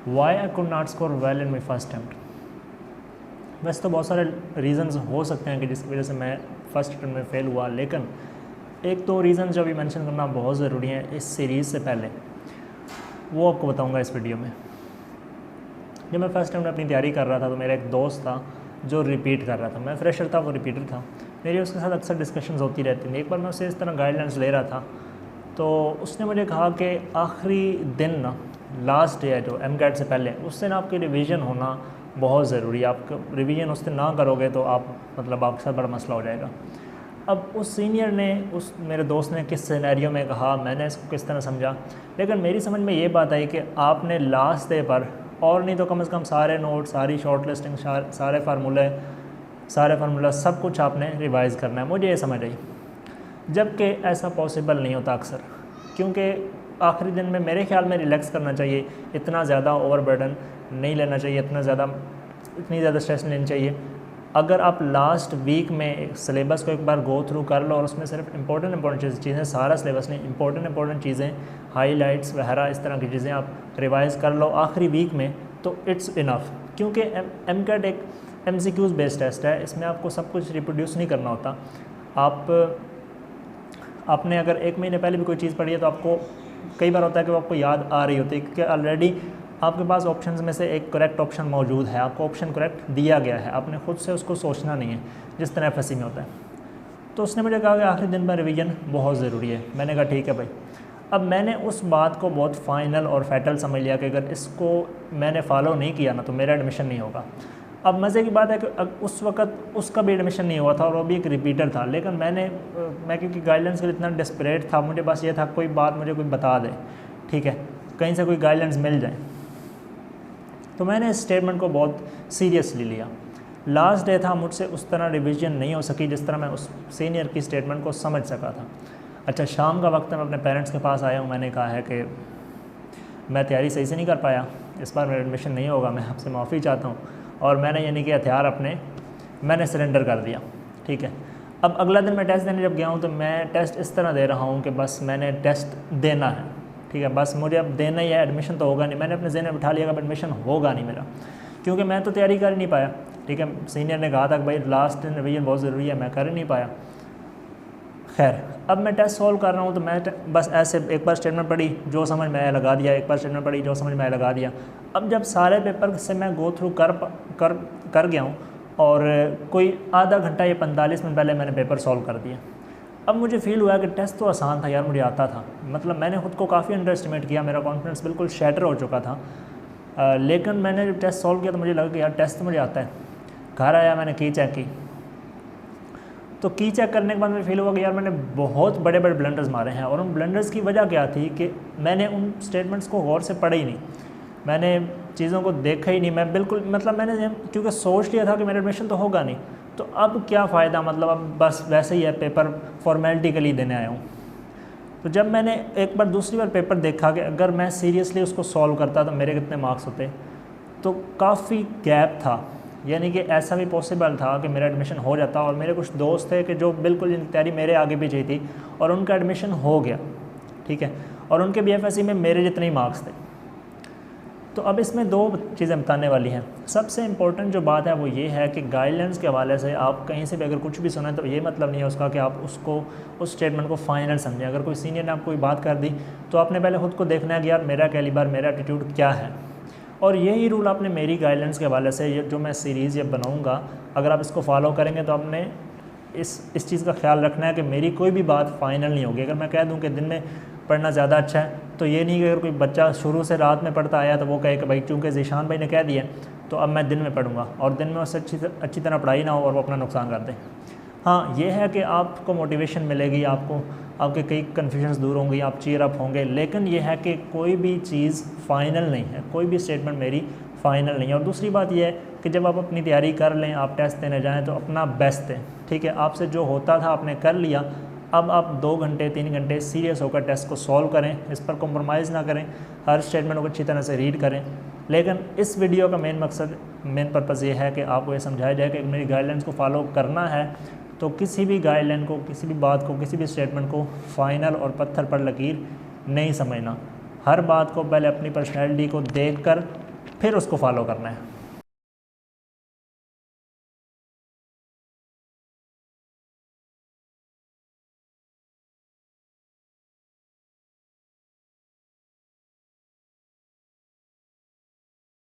Y I could not score well in my first attempt. वैसे तो बहुत सारे रीज़न्स हो सकते हैं कि जिसकी वजह से मैं फ़र्स्ट अटैम्प्ट में फ़ेल हुआ, लेकिन एक दो रीज़न जो अभी मेंशन करना बहुत ज़रूरी है इस सीरीज़ से पहले, वो आपको बताऊंगा इस वीडियो में। जब मैं फ़र्स्ट अटैम्प्ट में अपनी तैयारी कर रहा था तो मेरा एक दोस्त था जो रिपीट कर रहा था। मैं फ्रेशर था, वो रिपीटर था। मेरी उसके साथ अक्सर डिस्कशंस होती रहती थी। एक बार मैं उससे इस तरह गाइडलाइंस ले रहा था तो उसने मुझे कहा कि आखिरी दिन ना, लास्ट डे है जो MCAT से पहले, उस दिन आपकी रिवीजन होना बहुत ज़रूरी है। आप रिवीजन उस दिन ना करोगे तो आप मतलब आपके साथ बड़ा मसला हो जाएगा। अब उस सीनियर ने, उस मेरे दोस्त ने किस सिनेरियो में कहा, मैंने इसको किस तरह समझा, लेकिन मेरी समझ में ये बात आई कि आपने लास्ट डे पर और नहीं तो कम से कम सारे नोट, सारी शॉर्ट लिस्टिंग, सारे फार्मूला सब कुछ आपने रिवाइज़ करना है। मुझे ये समझ आई, जबकि ऐसा पॉसिबल नहीं होता अक्सर, क्योंकि आखिरी दिन में मेरे ख्याल में रिलैक्स करना चाहिए, इतना ज़्यादा ओवरबर्डन नहीं लेना चाहिए, इतनी ज़्यादा स्ट्रेस नहीं लेनी चाहिए। अगर आप लास्ट वीक में सिलेबस को एक बार गो थ्रू कर लो और उसमें सिर्फ इंपॉर्टेंट चीज़ें, सारा सिलेबस नहीं, इंपॉर्टेंट चीज़ें, हाईलाइट्स वगैरह इस तरह की चीज़ें आप रिवाइज़ कर लो आखिरी वीक में, तो इट्स इनफ। क्योंकि MCAT एक MCQs बेस्ड टेस्ट है, इसमें आपको सब कुछ रिप्रोड्यूस नहीं करना होता। आपने अगर एक महीने पहले भी कोई चीज़ पढ़ी है तो आपको कई बार होता है कि वो आपको याद आ रही होती है, क्योंकि ऑलरेडी आपके पास ऑप्शंस में से एक करेक्ट ऑप्शन मौजूद है, आपको ऑप्शन करेक्ट दिया गया है, आपने खुद से उसको सोचना नहीं है जिस तरह FSC में होता है। तो उसने मुझे कहा कि आखिरी दिन पर रिवीजन बहुत ज़रूरी है। मैंने कहा ठीक है भाई। अब मैंने उस बात को बहुत फाइनल और फैटल समझ लिया कि अगर इसको मैंने फॉलो नहीं किया ना तो मेरा एडमिशन नहीं होगा। अब मज़े की बात है कि उस वक्त उसका भी एडमिशन नहीं हुआ था और वो भी एक रिपीटर था, लेकिन मैं क्योंकि गाइडलाइंस के लिए इतना डेस्परेट था, मुझे बस ये था कोई बात मुझे कोई बता दे, ठीक है, कहीं से कोई गाइडलाइंस मिल जाए। तो मैंने इस स्टेटमेंट को बहुत सीरियसली लिया। लास्ट डे था, मुझसे उस तरह रिवीजन नहीं हो सकी जिस तरह मैं उस सीनियर की स्टेटमेंट को समझ सका था। अच्छा, शाम का वक्त है, मैं अपने पेरेंट्स के पास आया हूँ। मैंने कहा है कि मैं तैयारी सही से नहीं कर पाया, इस बार मेरा एडमिशन नहीं होगा, मैं आपसे माफ़ी चाहता हूँ। और मैंने यानी कि हथियार मैंने सरेंडर कर दिया, ठीक है। अब अगला दिन मैं टेस्ट देने जब गया हूँ तो मैं टेस्ट इस तरह दे रहा हूँ कि बस मैंने टेस्ट देना है, ठीक है, बस मुझे अब देना ही है, एडमिशन तो होगा नहीं। मैंने अपने ज़हन में बिठा लिया कि एडमिशन होगा नहीं मेरा, क्योंकि मैं तो तैयारी कर ही नहीं पाया, ठीक है। सीनियर ने कहा था कि भाई लास्ट दिन रिवीजन बहुत ज़रूरी है, मैं कर ही नहीं पाया। खैर, अब मैं टेस्ट सॉल्व कर रहा हूँ तो मैं बस ऐसे एक बार स्टेटमेंट पढ़ी, जो समझ में आया लगा दिया, एक बार स्टेटमेंट पढ़ी, जो समझ में आया लगा दिया। अब जब सारे पेपर से मैं गो थ्रू कर गया हूँ और कोई आधा घंटा या 45 मिनट पहले मैंने पेपर सॉल्व कर दिया, अब मुझे फ़ील हुआ कि टेस्ट तो आसान था यार, मुझे आता था। मतलब मैंने ख़ुद को काफ़ी अंडर एस्टिमेट किया, मेरा कॉन्फिडेंस बिल्कुल शैटर हो चुका था। लेकिन मैंने जब टेस्ट सॉल्व किया तो मुझे लगा कि यार टेस्ट तो मुझे आता है। घर आया, मैंने की चेक की, तो की चेक करने के बाद मुझे फील हुआ कि यार मैंने बहुत बड़े बड़े ब्लंडर्स मारे हैं। और उन ब्लंडर्स की वजह क्या थी कि मैंने उन स्टेटमेंट्स को गौर से पढ़ा ही नहीं, मैंने चीज़ों को देखा ही नहीं। मैं बिल्कुल मैंने क्योंकि सोच लिया था कि मेरा एडमिशन तो होगा नहीं, तो अब क्या फ़ायदा, मतलब अब बस वैसे ही है, पेपर फॉर्मेलिटी के लिए देने आया हूँ। तो जब मैंने एक बार दूसरी बार पेपर देखा कि अगर मैं सीरियसली उसको सॉल्व करता तो मेरे कितने मार्क्स होते, तो काफ़ी गैप था। यानी कि ऐसा भी पॉसिबल था कि मेरा एडमिशन हो जाता। और मेरे कुछ दोस्त थे कि जो बिल्कुल जिनकी तैयारी मेरे आगे पीछे थी और उनका एडमिशन हो गया, ठीक है, और उनके BFSC में मेरे जितने ही मार्क्स थे। तो अब इसमें दो चीज़ें बताने वाली हैं। सबसे इम्पोर्टेंट जो बात है वो ये है कि गाइडलाइंस के हवाले से आप कहीं से भी अगर कुछ भी सुना तो ये मतलब नहीं है उसका कि आप उस स्टेटमेंट को फाइनल समझें। अगर कोई सीनियर ने आपको कोई बात कर दी तो आपने पहले ख़ुद को देखना है कि यार मेरा कैलिबर, मेरा एटीट्यूड क्या है। और यही रूल आपने मेरी गाइडलाइंस के हवाले से जो मैं सीरीज़ ये बनाऊँगा, अगर आप इसको फॉलो करेंगे तो आपने इस चीज़ का ख्याल रखना है कि मेरी कोई भी बात फ़ाइनल नहीं होगी। अगर मैं कह दूं कि दिन में पढ़ना ज़्यादा अच्छा है, तो ये नहीं कि अगर कोई बच्चा शुरू से रात में पढ़ता आया तो वो कहे कि भाई चूँकि ज़ीशान भाई ने कह दिया तो अब मैं दिन में पढ़ूंगा, और दिन में उससे अच्छी तरह पढ़ाई ना हो और वो अपना नुकसान कर दे। हाँ, ये है कि आपको मोटिवेशन मिलेगी, आपके कई कन्फ्यूजन्स दूर होंगी, आप चीयर अप होंगे, लेकिन ये है कि कोई भी चीज़ फ़ाइनल नहीं है, कोई भी स्टेटमेंट मेरी फ़ाइनल नहीं है। और दूसरी बात यह है कि जब आप अपनी तैयारी कर लें, आप टेस्ट देने जाएं तो अपना बेस्ट दें, ठीक है। आपसे जो होता था आपने कर लिया, अब आप 2 घंटे 3 घंटे सीरियस होकर टेस्ट को सॉल्व करें, इस पर कॉम्प्रोमाइज़ ना करें, हर स्टेटमेंट को अच्छी तरह से रीड करें। लेकिन इस वीडियो का मेन पर्पज़ ये है कि आपको ये समझाया जाए कि मेरी गाइडलाइंस को फॉलो करना है तो किसी भी गाइडलाइन को, किसी भी बात को, किसी भी स्टेटमेंट को फ़ाइनल और पत्थर पर लकीर नहीं समझना। हर बात को पहले अपनी पर्सनैलिटी को देखकर फिर उसको फॉलो करना है।